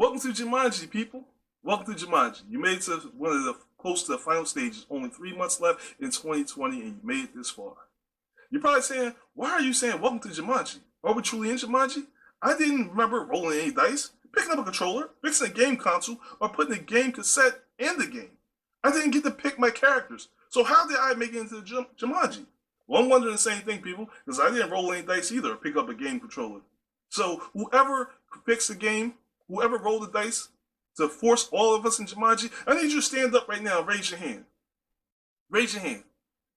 Welcome to Jumanji, people. Welcome to Jumanji. You made it to one of the close to the final stages. Only 3 months left in 2020, and you made it this far. You're probably saying, "Why are you saying welcome to Jumanji? Are we truly in Jumanji?" I didn't remember rolling any dice, picking up a controller, fixing a game console, or putting a game cassette in the game. I didn't get to pick my characters. So how did I make it into Jumanji? Well, I'm wondering the same thing, people, because I didn't roll any dice either or pick up a game controller. So whoever picks the game, whoever rolled the dice to force all of us in Jumanji, I need you to stand up right now and raise your hand. Raise your hand.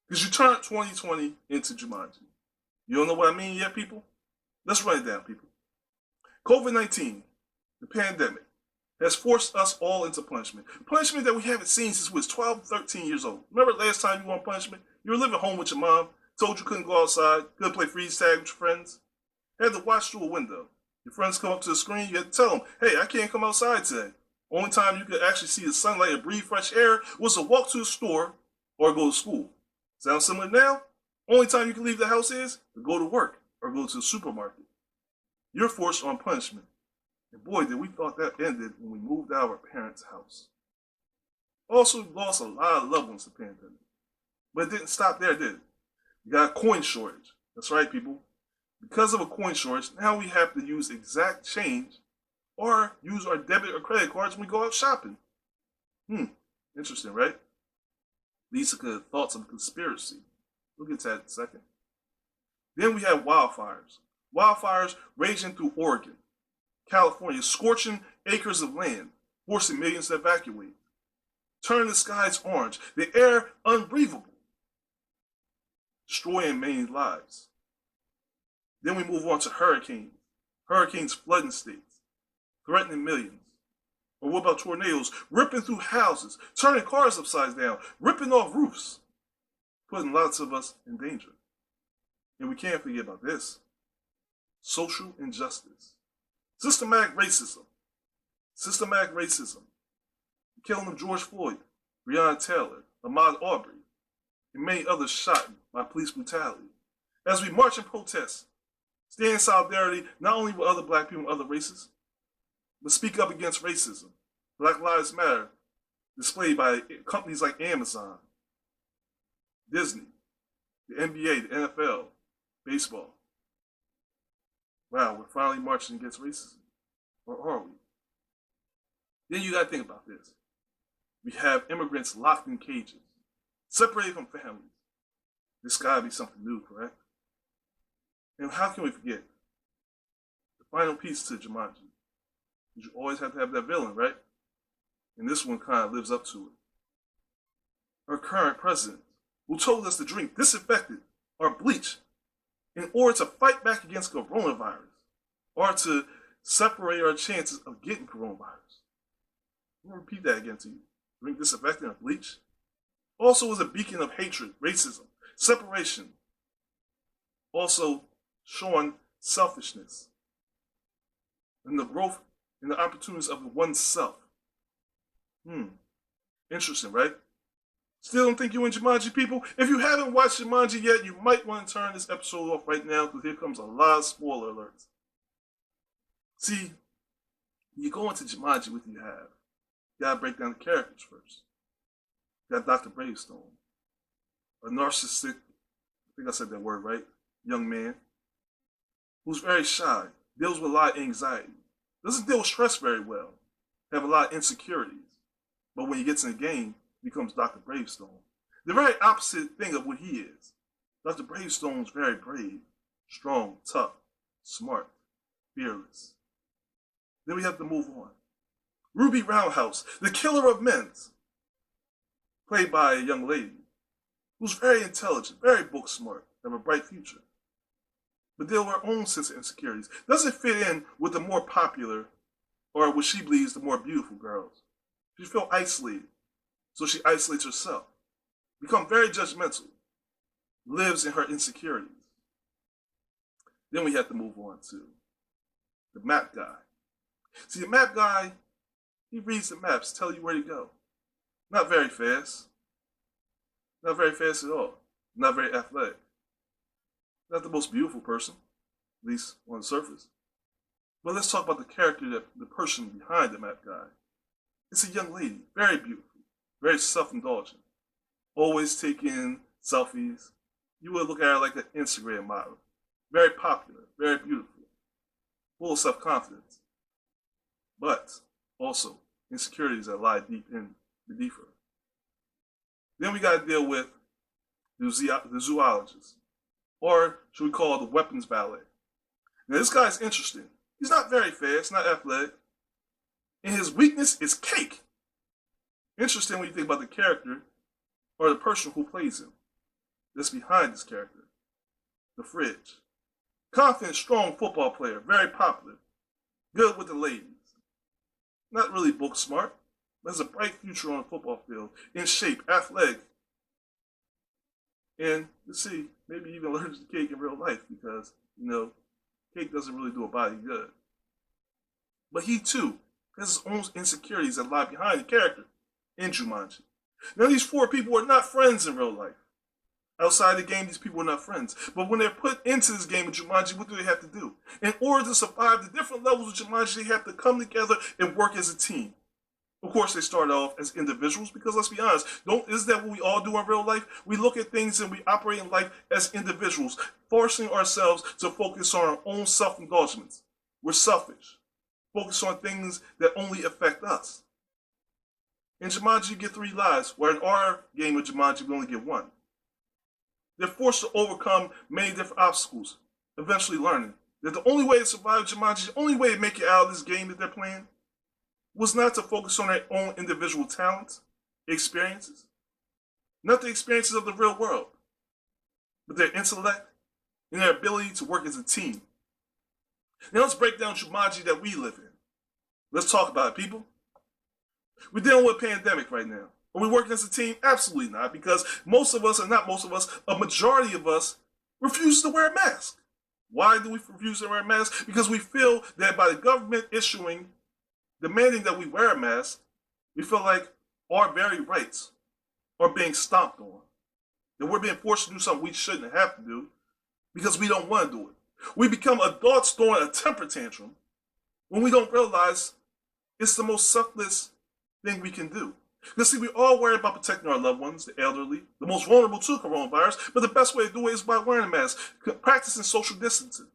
Because you turned 2020 into Jumanji. You don't know what I mean yet, people? Let's run it down, people. COVID-19, the pandemic, has forced us all into punishment. Punishment that we haven't seen since we was 12, 13 years old. Remember last time you were on punishment? You were living home with your mom, told you couldn't go outside, couldn't play freeze tag with your friends, had to watch through a window. Your friends come up to the screen, you had to tell them, "Hey, I can't come outside today." Only time you could actually see the sunlight and breathe fresh air was to walk to the store or go to school. Sound similar now? Only time you can leave the house is to go to work or go to the supermarket. You're forced on punishment. And boy, did we thought that ended when we moved out of our parents' house. Also, we lost a lot of loved ones to the pandemic. But it didn't stop there, did it? We got a coin shortage. That's right, people. Because of a coin shortage, now we have to use exact change or use our debit or credit cards when we go out shopping. Interesting, right? Leads to thoughts of conspiracy. We'll get to that in a second. Then we have wildfires. Wildfires raging through Oregon, California, scorching acres of land, forcing millions to evacuate. Turning the skies orange, the air unbreathable, destroying many lives. Then we move on to hurricanes. Hurricanes flooding states, threatening millions. Or what about tornadoes ripping through houses, turning cars upside down, ripping off roofs, putting lots of us in danger. And we can't forget about this. Social injustice. Systematic racism. Systematic racism. The killing of George Floyd, Breonna Taylor, Ahmaud Arbery, and many others shot by police brutality. As we march and protest, stand in solidarity not only with other black people and other races, but speak up against racism. Black Lives Matter, displayed by companies like Amazon, Disney, the NBA, the NFL, baseball. Wow, we're finally marching against racism. Or are we? Then you gotta think about this. We have immigrants locked in cages, separated from families. This gotta be something new, correct? And how can we forget? The final piece to Jumanji. You always have to have that villain, right? And this one kind of lives up to it. Our current president, who told us to drink disinfectant or bleach in order to fight back against coronavirus, or to separate our chances of getting coronavirus. I'm going to repeat that again to you. Drink disinfectant or bleach also is a beacon of hatred, racism, separation, also showing selfishness and the growth and the opportunities of oneself. Interesting, right? Still don't think you're in Jumanji, people? If you haven't watched Jumanji yet, you might want to turn this episode off right now because here comes a lot of spoiler alerts. See, you go into Jumanji with you have. You gotta break down the characters first. You got Dr. Bravestone, a narcissistic, I think I said that word right, young man, who's very shy, deals with a lot of anxiety, doesn't deal with stress very well, have a lot of insecurities. But when he gets in the game, he becomes Dr. Bravestone. The very opposite thing of what he is. Dr. Bravestone is very brave, strong, tough, smart, fearless. Then we have to move on. Ruby Roundhouse, the killer of men, played by a young lady who's very intelligent, very book smart, have a bright future, but deal with her own sense of insecurities. Doesn't fit in with the more popular, or what she believes the more beautiful girls. She feels isolated, so she isolates herself. Becomes very judgmental, lives in her insecurities. Then we have to move on to the map guy. See, the map guy, he reads the maps, tell you where to go. Not very fast. Not very fast at all. Not very athletic. Not the most beautiful person, at least on the surface. But let's talk about the character, the person behind the map guy. It's a young lady, very beautiful, very self-indulgent, always taking selfies. You would look at her like an Instagram model. Very popular, very beautiful, full of self-confidence, but also insecurities that lie deep in beneath her. Then we got to deal with the zoologist, or should we call it the weapons ballet. Now this guy's interesting. He's not very fast, not athletic, and his weakness is cake. Interesting when you think about the character or the person who plays him. That's behind this character. The fridge. Confident, strong football player, very popular, good with the ladies. Not really book smart, but has a bright future on the football field, in shape, athletic, and let's see, maybe even allergic to cake in real life because, cake doesn't really do a body good. But he too has his own insecurities that lie behind the character in Jumanji. Now these four people are not friends in real life. Outside the game, these people are not friends. But when they're put into this game of Jumanji, what do they have to do? In order to survive the different levels of Jumanji, they have to come together and work as a team. Of course, they start off as individuals because let's be honest, isn't that what we all do in real life? We look at things and we operate in life as individuals, forcing ourselves to focus on our own self-indulgence. We're selfish. Focus on things that only affect us. In Jumanji, you get 3 lives, where in our game of Jumanji, we only get 1. They're forced to overcome many different obstacles, eventually learning that the only way to survive Jumanji, the only way to make it out of this game that they're playing, was not to focus on their own individual talents, experiences, not the experiences of the real world, but their intellect and their ability to work as a team. Now let's break down Jumanji that we live in. Let's talk about it, people. We're dealing with a pandemic right now. Are we working as a team? Absolutely not, because most of us, and not most of us, a majority of us refuse to wear a mask. Why do we refuse to wear a mask? Because we feel that by the government demanding that we wear a mask, we feel like our very rights are being stomped on. That we're being forced to do something we shouldn't have to do because we don't want to do it. We become adults throwing a temper tantrum when we don't realize it's the most selfless thing we can do. Because see, we all worry about protecting our loved ones, the elderly, the most vulnerable to coronavirus, but the best way to do it is by wearing a mask, practicing social distancing,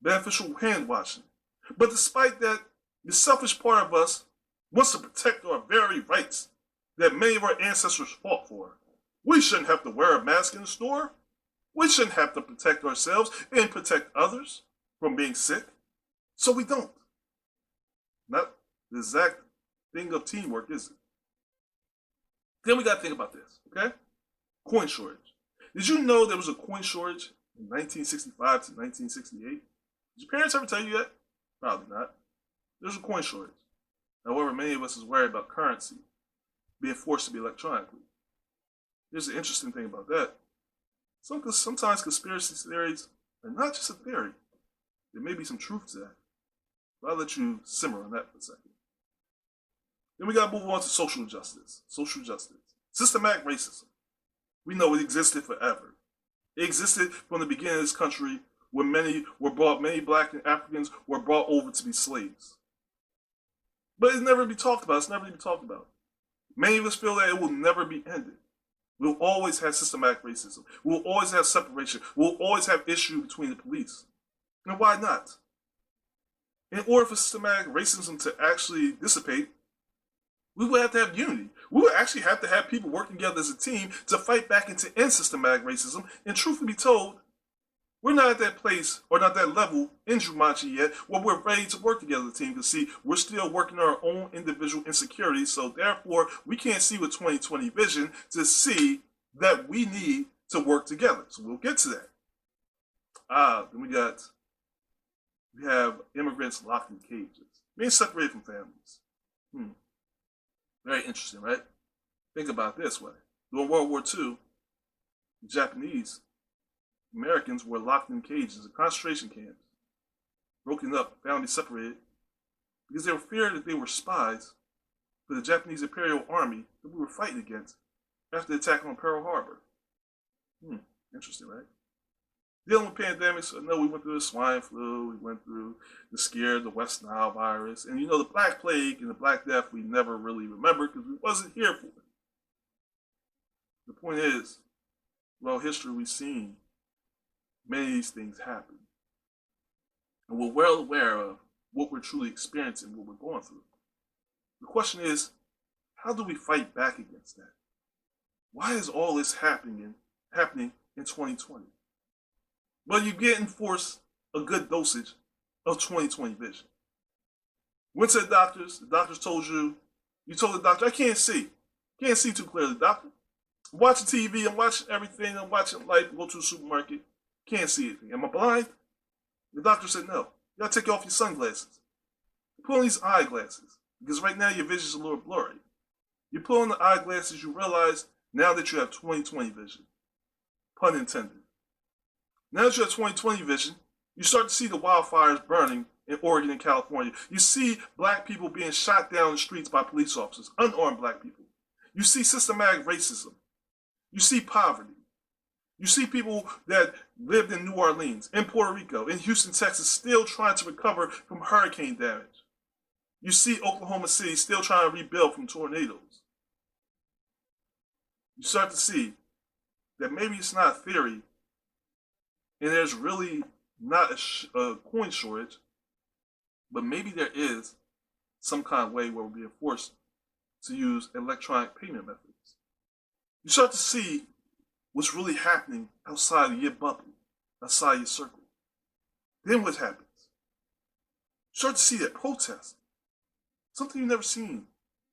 beneficial hand washing. But despite that, the selfish part of us wants to protect our very rights that many of our ancestors fought for. We shouldn't have to wear a mask in the store. We shouldn't have to protect ourselves and protect others from being sick. So we don't. Not the exact thing of teamwork, is it? Then we got to think about this, okay? Coin shortage. Did you know there was a coin shortage in 1965 to 1968? Did your parents ever tell you that? Probably not. There's a coin shortage. However, many of us is worried about currency being forced to be electronically. Here's the interesting thing about that. Sometimes conspiracy theories are not just a theory. There may be some truth to that. But I'll let you simmer on that for a second. Then we got to move on to social justice. Social justice. Systematic racism. We know it existed forever. It existed from the beginning of this country when many black and Africans were brought over to be slaves. But it's never be talked about. It's never be talked about. Many of us feel that it will never be ended. We'll always have systematic racism. We'll always have separation. We'll always have issue between the police. And why not? In order for systematic racism to actually dissipate, we would have to have unity. We would actually have to have people working together as a team to fight back and to end systematic racism. And truth be told, we're not at that place or not that level in Jumanji yet where we're ready to work together as a team. Because see, we're still working on our own individual insecurities. So therefore, we can't see with 2020 vision to see that we need to work together. So we'll get to that. Then we have immigrants locked in cages, being separated from families. Very interesting, right? Think about it this way. During World War II, the Japanese Americans were locked in cages in concentration camps, broken up, families separated, because they were feared that they were spies for the Japanese Imperial Army that we were fighting against after the attack on Pearl Harbor. Interesting, right? dealing with pandemics. I know we went through the swine flu, we went through the scare, the West Nile virus, and the Black Plague and the Black Death we never really remember because we wasn't here for it. The point is, throughout history we've seen many of these things happen. And we're well aware of what we're truly experiencing, what we're going through. The question is, how do we fight back against that? Why is all this happening in 2020? Well, you're getting forced a good dosage of 2020 vision. Went to the doctors told you told the doctor, I can't see. Can't see too clearly, doctor. I'm watching TV, I'm watching everything, I'm watching life, go to the supermarket, can't see anything. Am I blind? The doctor said no. You gotta take off your sunglasses. Put on these eyeglasses, because right now your vision's a little blurry. You put on the eyeglasses, you realize now that you have 2020 vision. Pun intended. Now that you have 2020 vision, you start to see the wildfires burning in Oregon and California. You see black people being shot down in the streets by police officers, unarmed black people. You see systematic racism. You see poverty. You see people that lived in New Orleans, in Puerto Rico, in Houston, Texas, still trying to recover from hurricane damage. You see Oklahoma City still trying to rebuild from tornadoes. You start to see that maybe it's not theory, and there's really not a coin shortage, but maybe there is some kind of way where we're being forced to use electronic payment methods. You start to see what's really happening outside of your bubble, outside your circle. Then what happens? You start to see that protest, something you've never seen,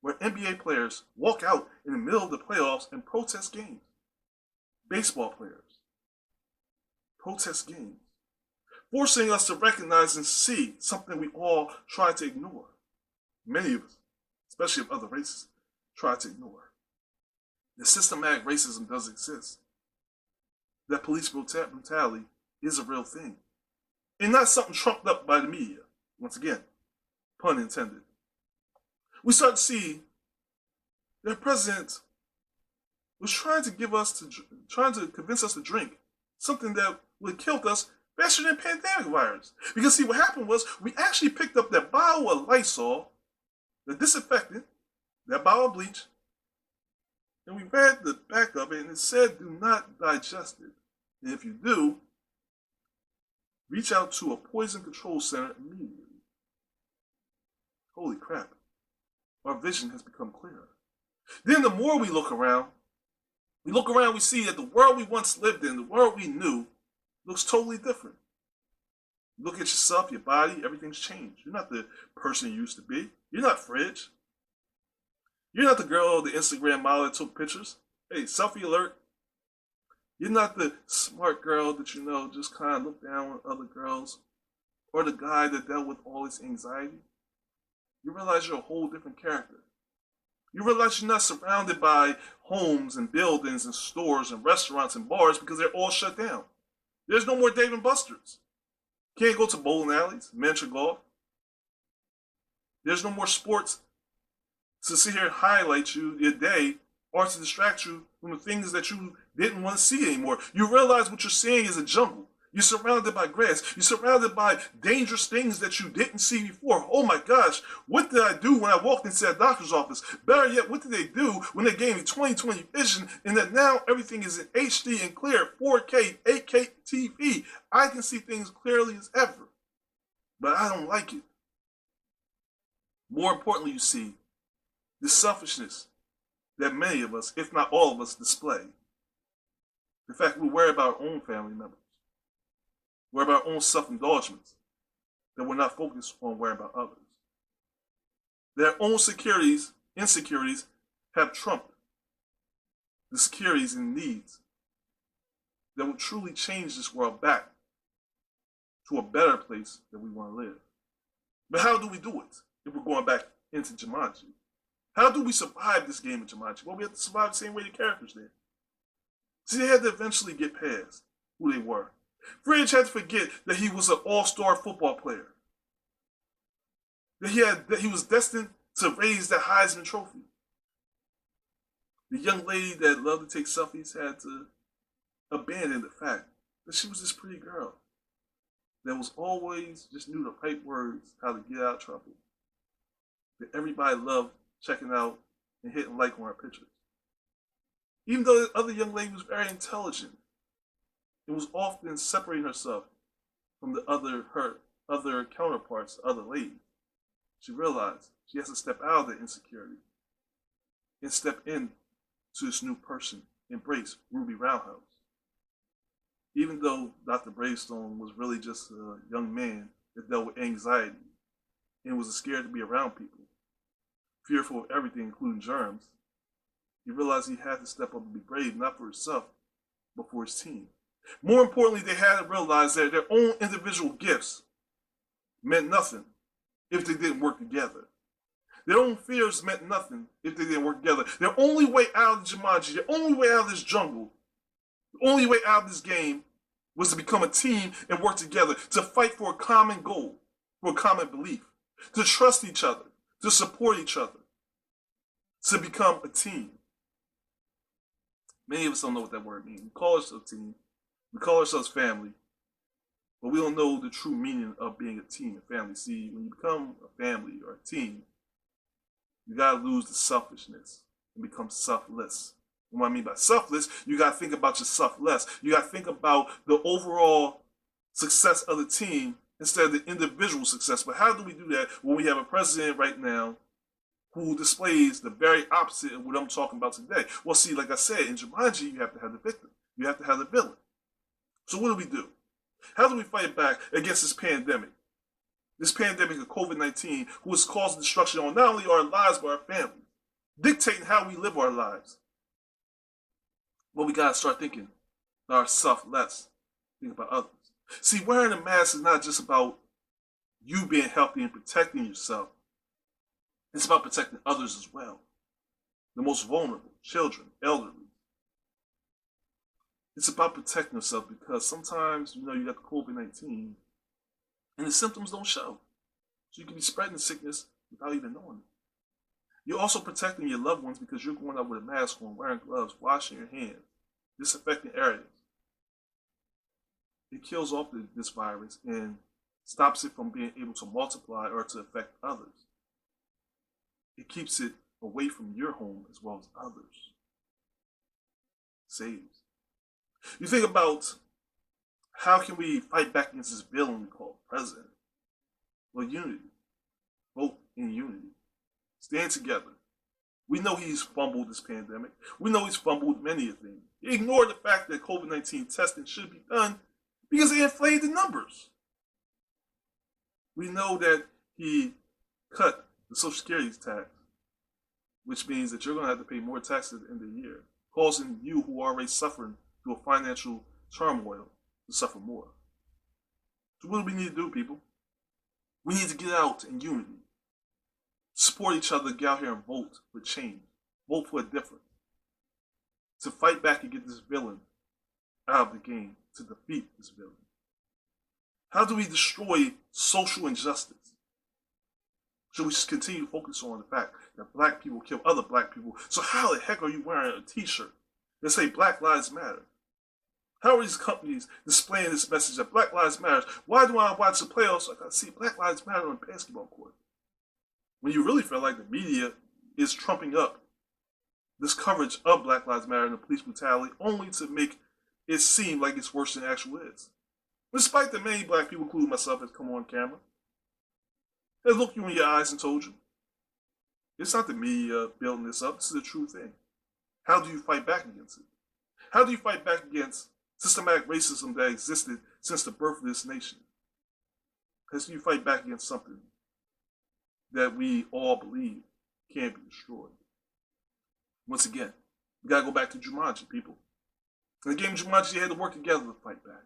where NBA players walk out in the middle of the playoffs and protest games. Baseball players protest games, forcing us to recognize and see something we all try to ignore. Many of us, especially of other races, try to ignore. The systematic racism does exist. That police brutality is a real thing. And not something trumped up by the media. Once again, pun intended. We start to see that president was trying to convince us to drink something that would have killed us faster than pandemic virus. Because see, what happened was we actually picked up that bottle of Lysol, the disinfectant, that bottle of bleach, and we read the back of it, and it said, do not digest it. And if you do, reach out to a poison control center immediately. Holy crap. Our vision has become clearer. Then the more we look around, we see that the world we once lived in, the world we knew, looks totally different. You look at yourself, your body, everything's changed. You're not the person you used to be. You're not Fridge. You're not the girl, the Instagram model that took pictures. Hey, selfie alert. You're not the smart girl that just kind of looked down on other girls, or the guy that dealt with all this anxiety. You realize you're a whole different character. You realize you're not surrounded by homes and buildings and stores and restaurants and bars because they're all shut down. There's no more Dave and Buster's. Can't go to bowling alleys, miniature golf. There's no more sports to sit here and highlight your day or to distract you from the things that you didn't want to see anymore. You realize what you're seeing is a jungle. You're surrounded by grass. You're surrounded by dangerous things that you didn't see before. Oh my gosh, what did I do when I walked into that doctor's office? Better yet, what did they do when they gave me 20/20 vision and that now everything is in HD and clear, 4K, 8K TV. I can see things clearly as ever, but I don't like it. More importantly, you see the selfishness that many of us, if not all of us, display. The fact we worry about our own family members. Worry about our own self-indulgence, that we're not focused on worrying about others. Their own insecurities have trumped the securities and needs that will truly change this world back to a better place that we want to live. But how do we do it if we're going back into Jumanji? How do we survive this game of Jumanji? Well, we have to survive the same way the characters did. See, they had to eventually get past who they were. Fridge had to forget that he was an all-star football player. That he was destined to raise the Heisman Trophy. The young lady that loved to take selfies had to abandon the fact that she was this pretty girl that was always just knew the right words, how to get out of trouble. That everybody loved checking out and hitting like on her pictures. Even though the other young lady was very intelligent, it was often separating herself from her other counterparts, other ladies. She realized she has to step out of the insecurity and step in to this new person, embrace Ruby Roundhouse. Even though Dr. Bravestone was really just a young man that dealt with anxiety and was scared to be around people, fearful of everything, including germs, he realized he had to step up and be brave, not for himself, but for his team. More importantly, they had to realize that their own individual gifts meant nothing if they didn't work together. Their own fears meant nothing if they didn't work together. Their only way out of Jumanji, their only way out of this jungle, the only way out of this game was to become a team and work together, to fight for a common goal, for a common belief, to trust each other, to support each other, to become a team. Many of us don't know what that word means. We call ourselves a team, we call ourselves family, but we don't know the true meaning of being a team and family. See, when you become a family or a team, you gotta lose the selfishness and become selfless. And what I mean by selfless, you gotta think about yourself less. You gotta think about the overall success of the team instead of the individual success. But how do we do that when we have a president right now who displays the very opposite of what I'm talking about today? Well, see, like I said, in Jumanji, you have to have the victim. You have to have the villain. So what do? How do we fight back against this pandemic? This pandemic of COVID-19, who has caused destruction on not only our lives, but our families, dictating how we live our lives. Well, we gotta start thinking about ourselves less, think about others. See, wearing a mask is not just about you being healthy and protecting yourself. It's about protecting others as well. The most vulnerable, children, elderly. It's about protecting yourself because sometimes, you got the COVID-19 and the symptoms don't show. So you can be spreading the sickness without even knowing it. You're also protecting your loved ones because you're going out with a mask on, wearing gloves, washing your hands, disinfecting areas. It kills off this virus and stops it from being able to multiply or to affect others. It keeps it away from your home as well as others. Saves. You think about how can we fight back against this villain we call president? Well, unity. Vote in unity. Stand together. We know he's fumbled this pandemic. We know he's fumbled many things. He ignored the fact that COVID-19 testing should be done because they inflated the numbers. We know that he cut the Social Security tax, which means that you're going to have to pay more taxes at the end of the year, causing you who are already suffering through a financial turmoil to suffer more. So what do we need to do, people? We need to get out in unity. Support each other, get out here and vote for change. Vote for a difference. To fight back and get this villain out of the game, to defeat this villain. How do we destroy social injustice? Should we just continue to focus on the fact that black people kill other black people? So how the heck are you wearing a t-shirt that say Black Lives Matter? How are these companies displaying this message that Black Lives Matter? Why do I watch the playoffs? I gotta see Black Lives Matter on the basketball court. When you really feel like the media is trumping up this coverage of Black Lives Matter and the police brutality only to make it seem like it's worse than it actually is. Despite the many black people, including myself, have come on camera, has looked you in your eyes and told you, it's not the media building this up, this is a true thing. How do you fight back against it? How do you fight back against systematic racism that existed since the birth of this nation? How do you fight back against something that we all believe can't be destroyed? Once again, we gotta go back to Jumanji, people. In the game of Jumanji, they had to work together to fight back.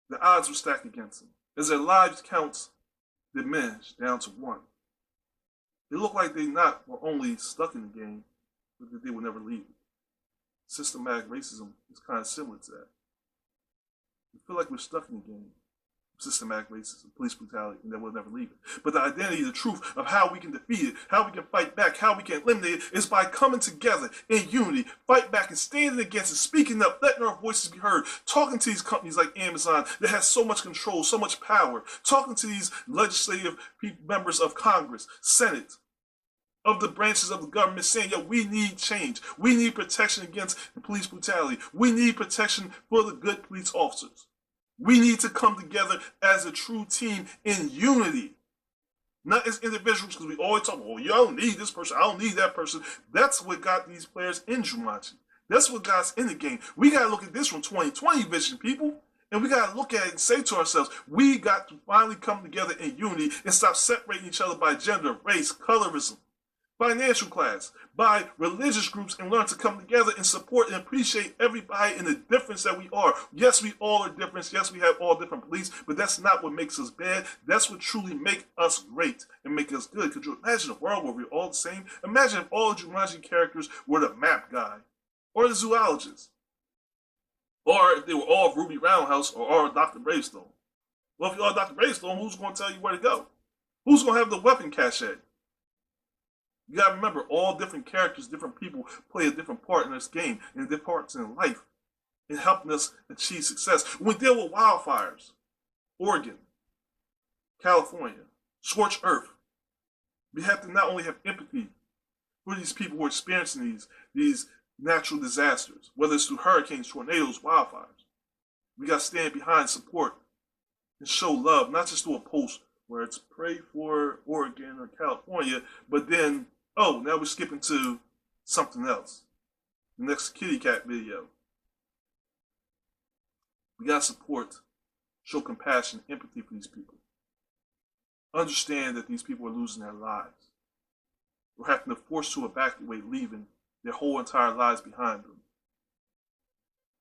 The odds were stacked against them. As their lives counts diminished down to 1. It looked like they not were only stuck in the game, but that they would never leave it. Systematic racism is kind of similar to that. We feel like we're stuck in the game. systematic racism, police brutality, and that we'll never leave it. But the identity, the truth of how we can defeat it, how we can fight back, how we can eliminate it, is by coming together in unity, fight back and standing against it, speaking up, letting our voices be heard, talking to these companies like Amazon that has so much control, so much power, talking to these legislative members of Congress, Senate, of the branches of the government, saying, yo, we need change. We need protection against the police brutality. We need protection for the good police officers. We need to come together as a true team in unity, not as individuals, because we always talk, oh, you don't need this person, I don't need that person. That's what got these players in Jumanji. That's what got us in the game. We got to look at this from 2020 vision, people. And we got to look at it and say to ourselves, we got to finally come together in unity and stop separating each other by gender, race, colorism, financial class, by religious groups, and learn to come together and support and appreciate everybody in the difference that we are. Yes, we all are different. Yes, we have all different beliefs, but that's not what makes us bad. That's what truly makes us great and make us good. Could you imagine a world where we're all the same? Imagine if all the Jumanji characters were the map guy or the zoologist, or if they were all Ruby Roundhouse or all Dr. Bravestone. Well, if you're all Dr. Bravestone, who's going to tell you where to go? Who's going to have the weapon cache? You gotta remember, all different characters, different people play a different part in this game, and different parts in life, in helping us achieve success. When we deal with wildfires, Oregon, California, scorched earth, we have to not only have empathy for these people who are experiencing these natural disasters, whether it's through hurricanes, tornadoes, wildfires. We gotta stand behind, support, and show love, not just through a post where it's pray for Oregon or California, but then, oh, now we're skipping to something else. The next kitty cat video. We gotta support, show compassion, empathy for these people. Understand that these people are losing their lives. We're having to force to evacuate, leaving their whole entire lives behind them.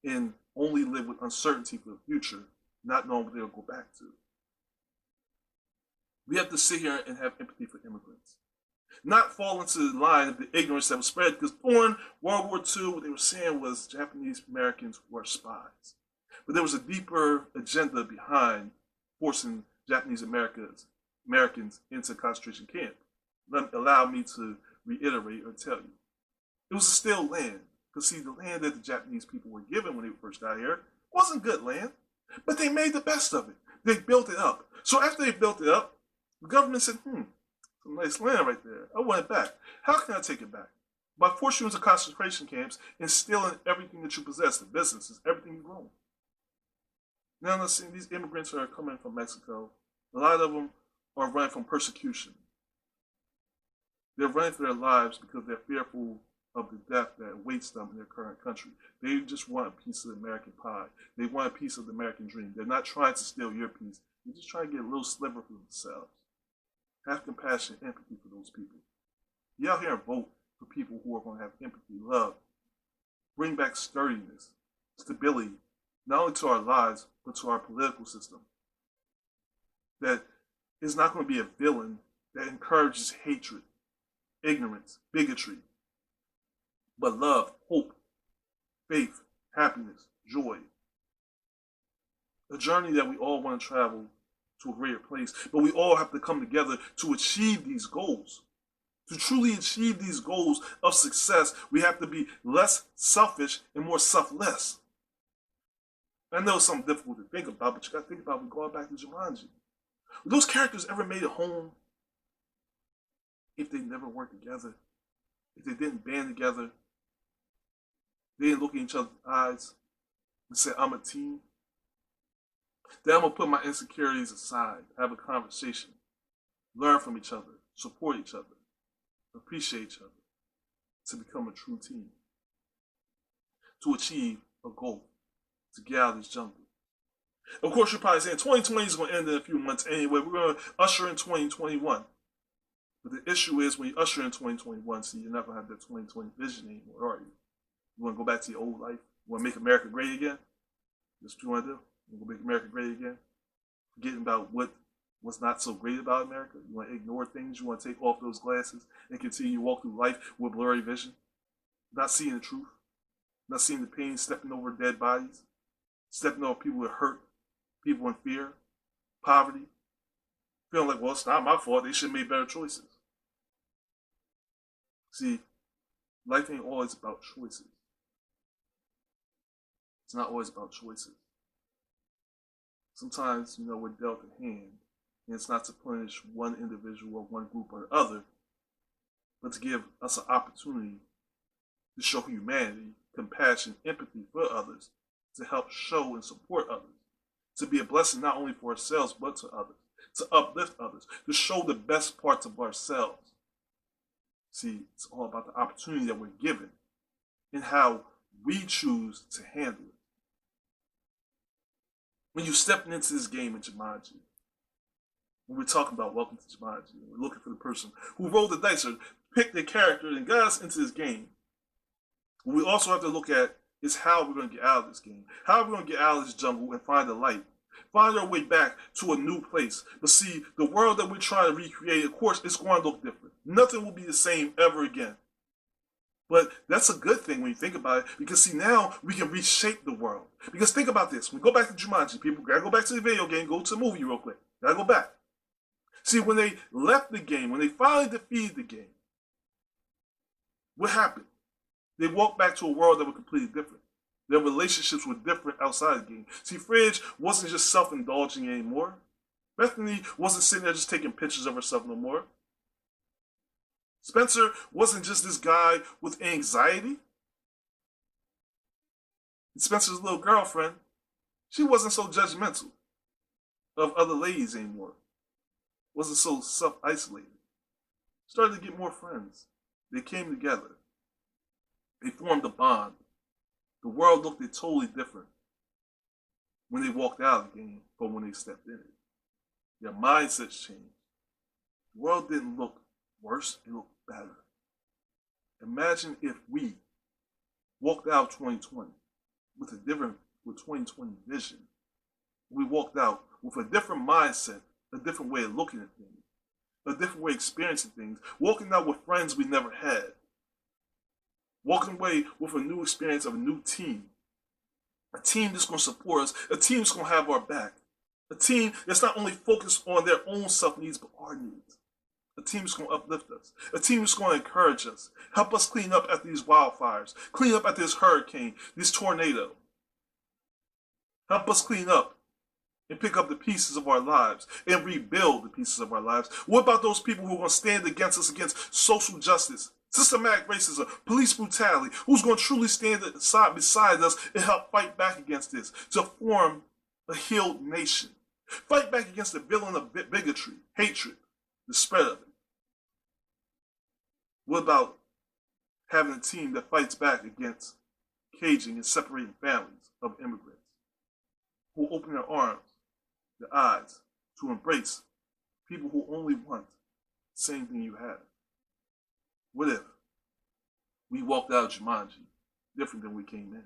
And only live with uncertainty for the future, not knowing what they'll go back to. We have to sit here and have empathy for immigrants. Not fall into the line of the ignorance that was spread, because during World War II, what they were saying was Japanese Americans were spies. But there was a deeper agenda behind forcing Japanese Americans into concentration camp. Allow me to reiterate or tell you. It was a still land. Because see, the land that the Japanese people were given when they first got here wasn't good land. But they made the best of it. They built it up. So after they built it up, the government said, some nice land right there. I want it back. How can I take it back? By forcing you into concentration camps and stealing everything that you possess, the businesses, everything you own. Now let's see, these immigrants are coming from Mexico. A lot of them are running from persecution. They're running for their lives because they're fearful of the death that awaits them in their current country. They just want a piece of the American pie. They want a piece of the American dream. They're not trying to steal your piece. They're just trying to get a little sliver for themselves. Have compassion, empathy for those people. Get out here and vote for people who are going to have empathy, love. Bring back sturdiness, stability, not only to our lives, but to our political system. That is not going to be a villain that encourages hatred, ignorance, bigotry, but love, hope, faith, happiness, joy. A journey that we all want to travel to a greater place, but we all have to come together to achieve these goals. To truly achieve these goals of success, we have to be less selfish and more selfless. I know it's something difficult to think about, but you got to think about, we're going back to Jumanji. Would those characters ever made it home if they never worked together? If they didn't band together? They didn't look in each other's eyes and say, I'm a team? Then I'm going to put my insecurities aside, have a conversation, learn from each other, support each other, appreciate each other, to become a true team, to achieve a goal, to get out of this jungle. Of course, you're probably saying 2020 is going to end in a few months anyway. We're going to usher in 2021. But the issue is, when you usher in 2021, see, you're not going to have that 2020 vision anymore, are you? You want to go back to your old life? You want to make America great again? That's what you want to do? You want to make America great again? Forgetting about what's not so great about America? You want to ignore things? You want to take off those glasses and continue to walk through life with blurry vision? Not seeing the truth? Not seeing the pain, stepping over dead bodies? Stepping over people with hurt? People in fear? poverty, feeling like, well, it's not my fault. They should have made better choices. See, life ain't always about choices. It's not always about choices. Sometimes, we're dealt a hand, and it's not to punish one individual or one group or the other, but to give us an opportunity to show humanity, compassion, empathy for others, to help show and support others, to be a blessing not only for ourselves, but to others, to uplift others, to show the best parts of ourselves. See, it's all about the opportunity that we're given and how we choose to handle it. When you're stepping into this game in Jumanji, when we're talking about Welcome to Jumanji, we're looking for the person who rolled the dice or picked their character and got us into this game, what we also have to look at is how we're going to get out of this game. How are we going to get out of this jungle and find the light? Find our way back to a new place. But see, the world that we're trying to recreate, of course, it's going to look different. Nothing will be the same ever again. But that's a good thing when you think about it, because see, now we can reshape the world. Because think about this. When we go back to Jumanji, people gotta go back to the video game, go to the movie real quick. Gotta go back. See, when they left the game, when they finally defeated the game, what happened? They walked back to a world that was completely different. Their relationships were different outside the game. See, Fridge wasn't just self-indulging anymore. Bethany wasn't sitting there just taking pictures of herself no more. Spencer wasn't just this guy with anxiety. Spencer's little girlfriend, she wasn't so judgmental of other ladies anymore. Wasn't so self-isolated. Started to get more friends. They came together. They formed a bond. The world looked totally different when they walked out of the game from when they stepped in it. Their mindsets changed. The world didn't look worse, it looked better. Imagine if we walked out of 2020 with 2020 vision. We walked out with a different mindset, a different way of looking at things, a different way of experiencing things, walking out with friends we never had, walking away with a new experience of a new team, a team that's going to support us, a team that's going to have our back, a team that's not only focused on their own self-needs, but our needs. A team that's going to uplift us. A team that's going to encourage us. Help us clean up after these wildfires. Clean up after this hurricane, this tornado. Help us clean up and pick up the pieces of our lives and rebuild the pieces of our lives. What about those people who are going to stand against us against social justice, systematic racism, police brutality? Who's going to truly stand beside us and help fight back against this to form a healed nation? Fight back against the villain of bigotry, hatred, the spread of it. What about having a team that fights back against caging and separating families of immigrants who open their arms, their eyes to embrace people who only want the same thing you have? What if we walked out of Jumanji different than we came in?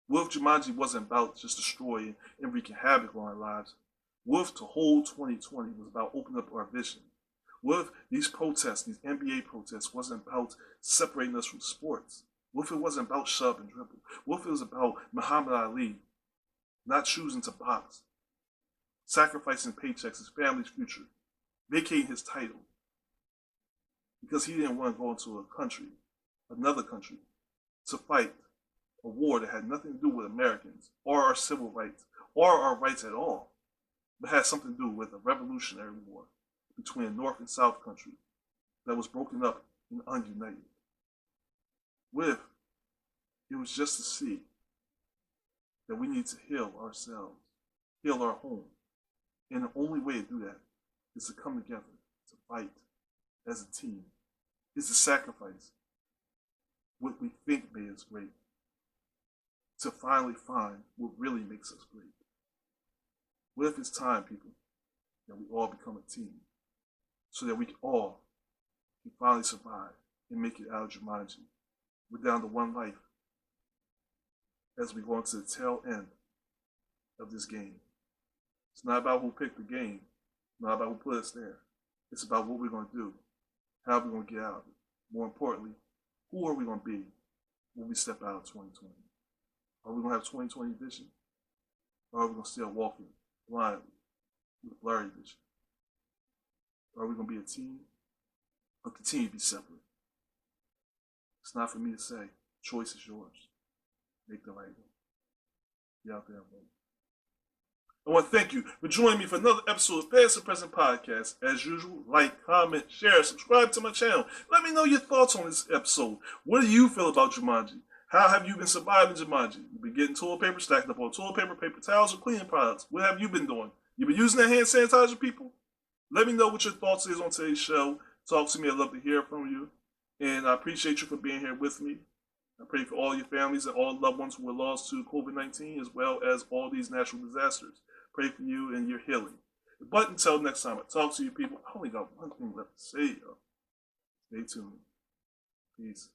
What if Jumanji wasn't about just destroying and wreaking havoc on our lives? What if the whole 2020 was about opening up our vision? What if these protests, these NBA protests, wasn't about separating us from sports? What if it wasn't about shove and dribble? What if it was about Muhammad Ali not choosing to box, sacrificing paychecks, his family's future, vacating his title, because he didn't want to go into another country, to fight a war that had nothing to do with Americans or our civil rights or our rights at all, but had something to do with a revolutionary war between a North and South country that was broken up and ununited. What if it was just to see that we need to heal ourselves, heal our home, and the only way to do that is to come together, to fight as a team, is to sacrifice what we think made us great, to finally find what really makes us great. What if it's time, people, that we all become a team, so that we can finally survive and make it out of Jumanji? We're down to one life as we go into the tail end of this game. It's not about who picked the game, not about who put us there. It's about what we're going to do, how we're going to get out of it. More importantly, who are we going to be when we step out of 2020? Are we going to have 2020 vision? Or are we going to still walking blindly with blurry vision? Are we going to be a team or continue to be separate? It's not for me to say. Choice is yours. Make the right one. Be out there and vote. I want to thank you for joining me for another episode of Past and Present Podcast. As usual, like, comment, share, subscribe to my channel. Let me know your thoughts on this episode. What do you feel about Jumanji? How have you been surviving Jumanji? You've been getting toilet paper stacked up on toilet paper towels, or cleaning products. What have you been doing? You been using that hand sanitizer, people? Let me know what your thoughts is on today's show. Talk to me. I'd love to hear from you. And I appreciate you for being here with me. I pray for all your families and all loved ones who were lost to COVID-19, as well as all these natural disasters. Pray for you and your healing. But until next time I talk to you, people, I only got one thing left to say, y'all. Stay tuned. Peace.